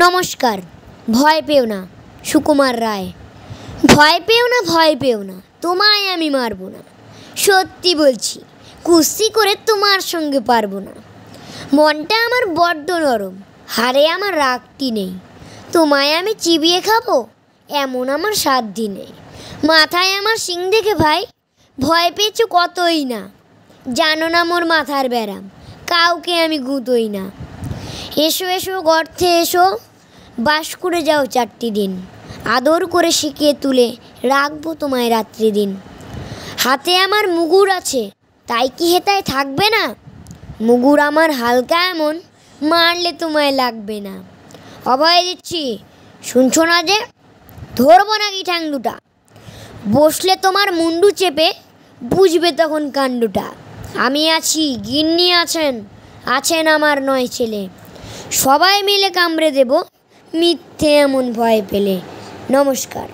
নমস্কার। ভয় পেও না, সুকুমার রায়। ভয় পেও না, ভয় পেও না, তোমায় আমি মারবো না। সত্যি বলছি, কুস্তি করে তোমার সঙ্গে পারবো না। মনটা আমার বড্ড নরম, হারে আমার রাগটি নেই। তোমায় আমি চিবিয়ে খাবো এমন আমার সাধ্যি নেই। মাথায় আমার শিং দেখে ভাই ভয় পেয়েছো কতই না। জানো না মোর মাথার ব্যারাম, কাউকে আমি গুঁতোই না। এসো এসো গর্তে এসো, বাস করে যাও 4টি দিন। আদর করে শিখিয়ে তুলে রাখবো তোমায় রাত্রি দিন। হাতে আমার মুগুর আছে, তাই কি হেতায় থাকবে না? মুগুর আমার হালকা এমন, মারলে তোমায় লাগবে না। অভয় দিচ্ছি, শুনছো না যে? ধরবো নাকি ঠ্যাং দুটা? বসলে তোমার মুন্ডু চেপে বুঝবে তখন কাণ্ডটা। আমি আছি, গিন্নি আছেন, আছেন আমার 9 ছেলে। সবাই মিলে কামড়ে দেব মিথ্যে এমন ভয় পেলে। নমস্কার।